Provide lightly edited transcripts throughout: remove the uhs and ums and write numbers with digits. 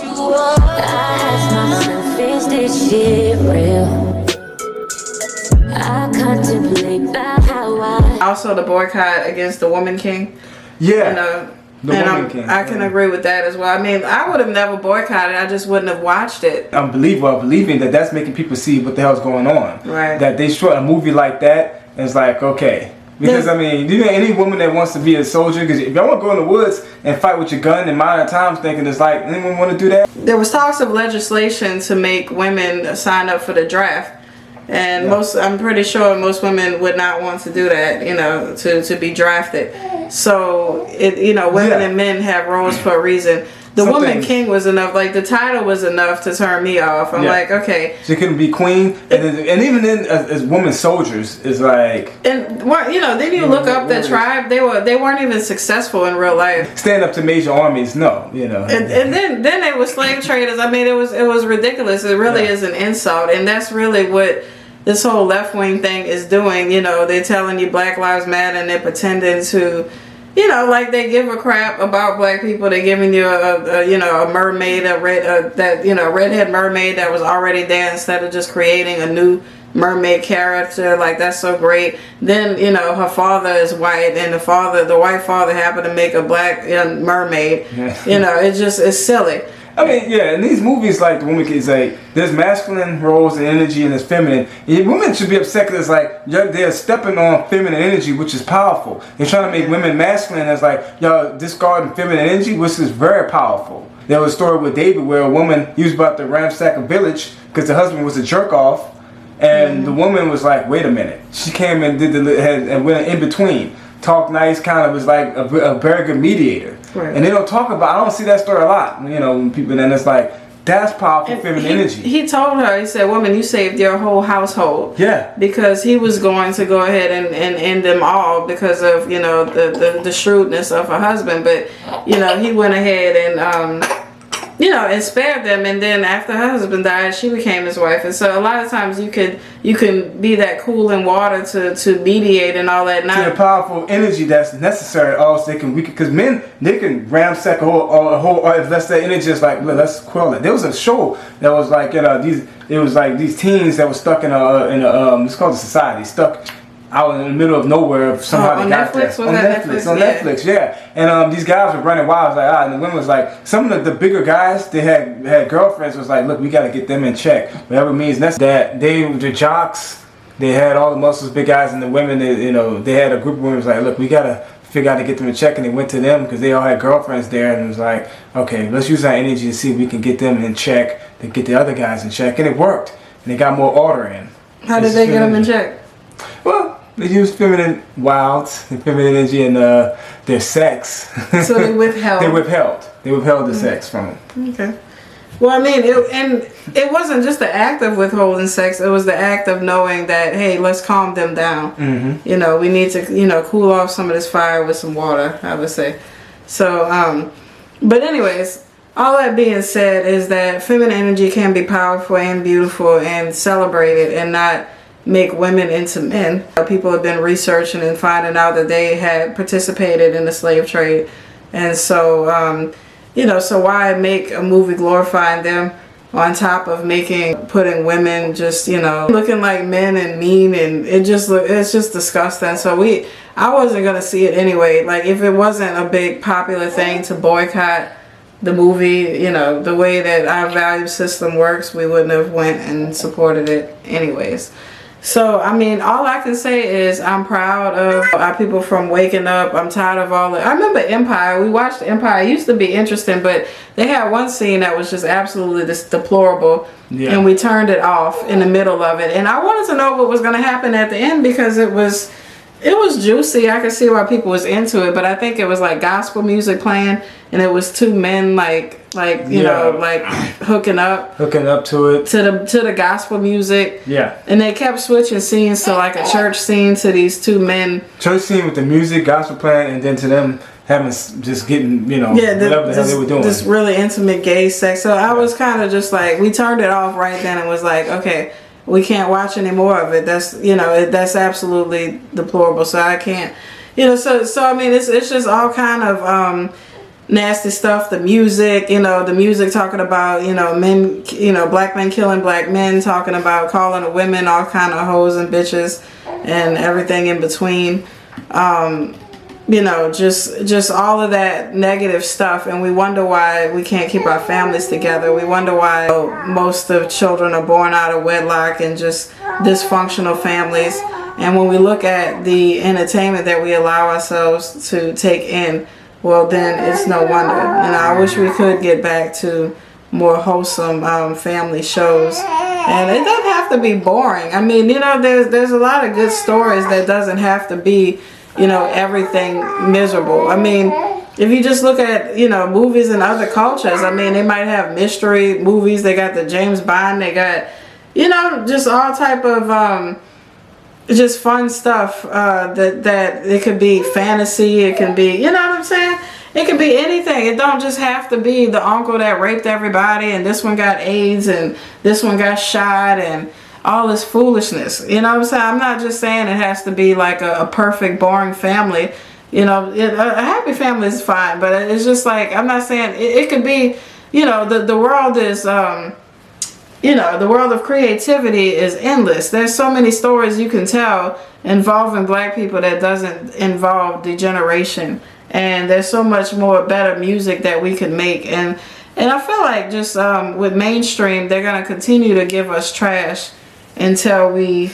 I ask myself, is this shit real? I contemplate about how I. Also, the boycott against the Woman King. Yeah. You know, The Woman King. I can agree with that as well. I mean, I would have never boycotted. I just wouldn't have watched it. I'm believing that that's making people see what the hell's going on. Right. That they show a movie like that, and it's like, okay. Because, I mean, do you know any woman that wants to be a soldier? Because if y'all want to go in the woods and fight with your gun in modern times, thinking it's like, anyone want to do that? There was talks of legislation to make women sign up for the draft. And I'm pretty sure most women would not want to do that, you know, to be drafted. So, women and men have roles for a reason. The Woman King was enough, like the title was enough to turn me off. I'm like, okay. She couldn't be queen. And even then, as women soldiers, is like. And, then you look up the tribe, they weren't even successful in real life. Stand up to major armies, no, And then they were slave traders. I mean, it was ridiculous. It really is an insult. And that's really what this whole left-wing thing is doing. They're telling you Black Lives Matter and they're pretending to, like they give a crap about black people. They're giving you a mermaid, redhead mermaid that was already there instead of just creating a new mermaid character. Like, that's so great. Then, her father is white and the white father happened to make a black mermaid. It's silly. I mean, yeah, in these movies, like, the woman is like, there's masculine roles and energy and there's feminine. And women should be upset because it's like, they're stepping on feminine energy, which is powerful. They're trying to make women masculine as like, y'all discarding feminine energy, which is very powerful. There was a story with David where a woman, he was about to ransack a village because the husband was a jerk off. And the woman was like, wait a minute. She came and and went in between. Talk nice, kind of was like a very good mediator. Right. And they don't talk about, I don't see that story a lot, when people, and it's like, that's powerful feminine energy. He told her, he said, woman, you saved your whole household. Yeah. Because he was going to go ahead and end them all because of, the shrewdness of her husband. But, he went ahead and, and spared them, and then after her husband died, she became his wife. And so a lot of times you can be that cooling water to mediate and all that. To the powerful energy that's necessary, also because men, they can ransack a whole unless their energy is like, let's quell it. There was a show that was like, these teens that were stuck in it's called the society, stuck out in the middle of nowhere. Somehow they got Netflix? there. On Netflix, yeah. And these guys were running wild. Like, and the women was like, some of the bigger guys, they had girlfriends. Was like, look, we got to get them in check. Whatever means that they were the jocks. They had all the muscles, big guys, and the women. They had a group of women. Was like, look, we got to figure out to get them in check. And they went to them because they all had girlfriends there. And it was like, okay, let's use our energy to see if we can get them in check. To get the other guys in check, and it worked. And they got more order in. How did they get them in check? Well, they use feminine wilds and feminine energy and their sex. So they withheld. They withheld the sex from them. Okay. Well, I mean, it wasn't just the act of withholding sex. It was the act of knowing that, hey, let's calm them down. Mm-hmm. We need to, cool off some of this fire with some water, I would say. So, but anyways, all that being said is that feminine energy can be powerful and beautiful and celebrated and not make women into men. People have been researching and finding out that they had participated in the slave trade. And so, so why make a movie glorifying them on top of putting women just, looking like men and mean, and it's just disgusting. So I wasn't going to see it anyway. Like, if it wasn't a big popular thing to boycott the movie, the way that our value system works, we wouldn't have went and supported it anyways. So, I mean, all I can say is I'm proud of our people from waking up. I'm tired of all the... I remember Empire. We watched Empire. It used to be interesting, but they had one scene that was just absolutely deplorable. Yeah. And we turned it off in the middle of it. And I wanted to know what was going to happen at the end because it was juicy. I could see why people was into it, but I think it was like gospel music playing, and it was two men like hooking up to it to the gospel music. Yeah. And they kept switching scenes to like a church scene to these two men. Church scene with the music, gospel playing, and then to them having just getting whatever the hell they were doing. This really intimate gay sex. So I was kind of just like, we turned it off right then and was like, okay, we can't watch any more of it. That's that's absolutely deplorable. So I can't, so I mean it's just all kind of nasty stuff, the music, the music talking about, men, black men killing black men, talking about calling the women all kind of hoes and bitches and everything in between. Just all of that negative stuff, and we wonder why we can't keep our families together. We wonder why most of children are born out of wedlock and just dysfunctional families. And when we look at the entertainment that we allow ourselves to take in, well, then it's no wonder. I wish we could get back to more wholesome family shows. And it doesn't have to be boring. I mean, there's a lot of good stories that doesn't have to be, everything miserable. I mean, if you just look at, movies in other cultures, I mean, they might have mystery movies. They got the James Bond. They got, just all type of just fun stuff that it could be fantasy. It can be, you know what I'm saying? It could be anything. It don't just have to be the uncle that raped everybody and this one got AIDS and this one got shot and all this foolishness. You know what I'm saying? I'm not just saying it has to be like a perfect, boring family. A happy family is fine, but it's just like, I'm not saying it could be, the world is, the world of creativity is endless. There's so many stories you can tell involving black people that doesn't involve degeneration. And there's so much more better music that we can make. And I feel like just with mainstream, they're going to continue to give us trash until we,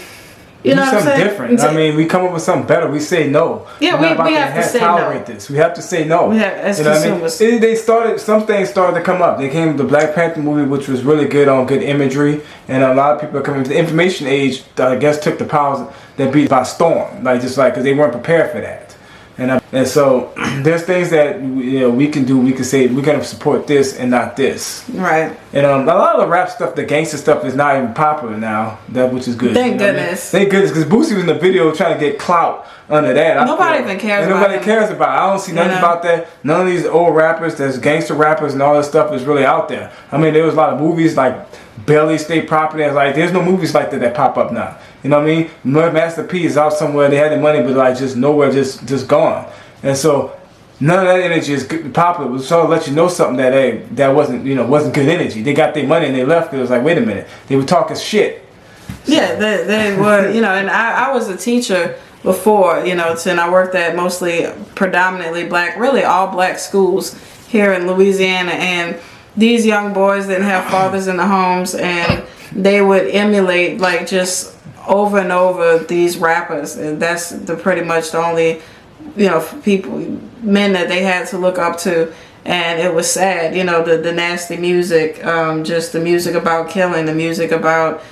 do something different. I mean, we come up with something better. We say no. Yeah, we have to say tolerate no. this. We have to say no. As consumers. I mean? Some things started to come up. They came with the Black Panther movie, which was really good on good imagery, and a lot of people are coming. The information age, I guess, took the powers that beat by storm, because they weren't prepared for that. And so there's things that we can do. We can say we're gonna support this and not this. Right. And a lot of the rap stuff, the gangster stuff, is not even popular now. Which is good. Thank goodness. Thank goodness, because Boosie was in the video trying to get clout under that. Nobody even cares. And nobody cares about it. I don't see nothing about that. None of these old rappers, there's gangster rappers and all this stuff is really out there. I mean, there was a lot of movies like Belly State Property. There's no movies like that pop up now. You know what I mean? Master P is out somewhere. They had the money, but just nowhere, just gone. And so none of that energy is popular. It was sort of let you know something that wasn't good energy. They got their money and they left. It was like, wait a minute, they were talking shit. Yeah, they were. And I was a teacher before. And I worked at mostly predominantly black, really all black schools here in Louisiana, and these young boys didn't have fathers in the homes, and they would emulate just over and over these rappers, and that's pretty much the only men that they had to look up to. And it was sad, the nasty music, just the music about killing, the music about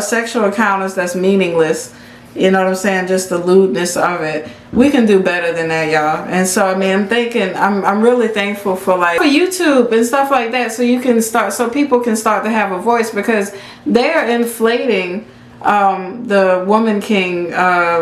sexual encounters that's meaningless. You know what I'm saying? Just the lewdness of it. We can do better than that, y'all. And so, I mean, I'm really thankful for YouTube and stuff like that, so people can start to have a voice, because they're inflating the Woman King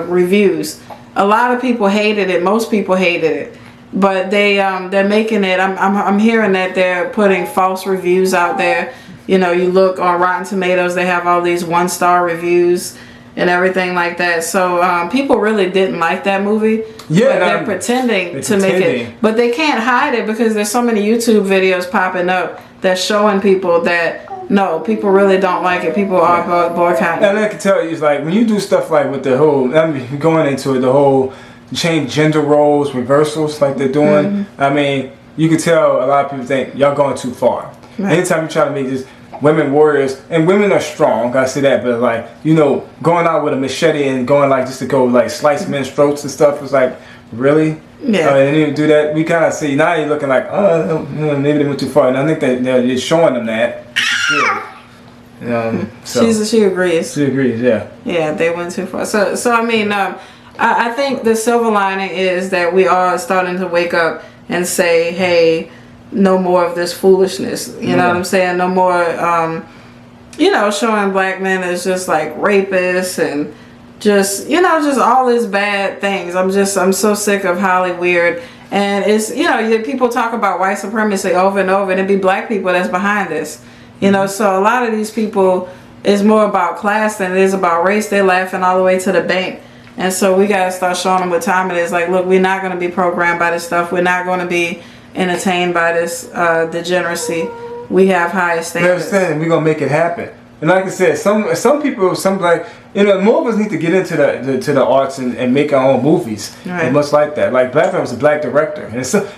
reviews. A lot of people hated it. Most people hated it, but they're making it. I'm hearing that they're putting false reviews out there. You look on Rotten Tomatoes, they have all these 1-star reviews and everything like that. So people really didn't like that movie. Yeah, but they're pretending to make it, but they can't hide it, because there's so many YouTube videos popping up that's showing people that no, people really don't like it. People are boycotting. And I can tell you, it's like when you do stuff like with the whole, going into it, the whole change gender roles, reversals like they're doing. Mm-hmm. I mean, you can tell a lot of people think y'all going too far. Right. Anytime you try to make this women warriors, and women are strong, I say that, but going out with a machete and going just to go slice men's throats and stuff is really? Yeah. And you do that, we kind of see, now you're looking maybe they went too far, and I think that they're showing them that. So she agrees. She agrees, yeah. Yeah, they went too far. So I mean, I think the silver lining is that we are starting to wake up and say, hey, no more of this foolishness. You know what I'm saying? No more, showing black men as just rapists and just all these bad things. I'm so sick of Hollywood. And it's, people talk about white supremacy over and over, and it'd be black people that's behind this. So a lot of these people, it's more about class than it is about race. They're laughing all the way to the bank. And so we gotta start showing them what time it is. Like, look, we're not gonna be programmed by this stuff. We're not gonna be entertained by this degeneracy. We have higher standards. We're gonna make it happen. And like I said, some people, more of us need to get into the arts and make our own movies. Right. And much like that. Like Black Panther was a black director, and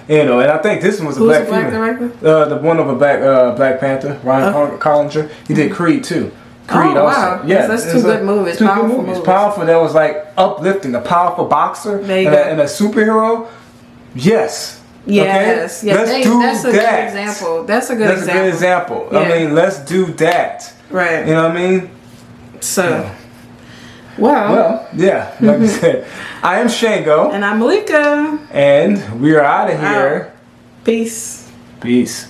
and I think this one was a Who's black a black female. director? The one of a Black Panther, Ryan Collinger. He did Creed too. Creed Oh, also. wow. Yeah, That's two good movies. Two Powerful good movies. movies. Powerful. That was like uplifting. A powerful boxer There you and go. a superhero. Yes. Yes. Okay? Yeah, Let's do that's a that. good example. That's a good That's example. a good example. Yeah. I mean, let's do that. Right. You know what I mean? So, Yeah. well, yeah. Like I said, I am Shango, and I'm Malika. and we are out of here. Peace. Peace.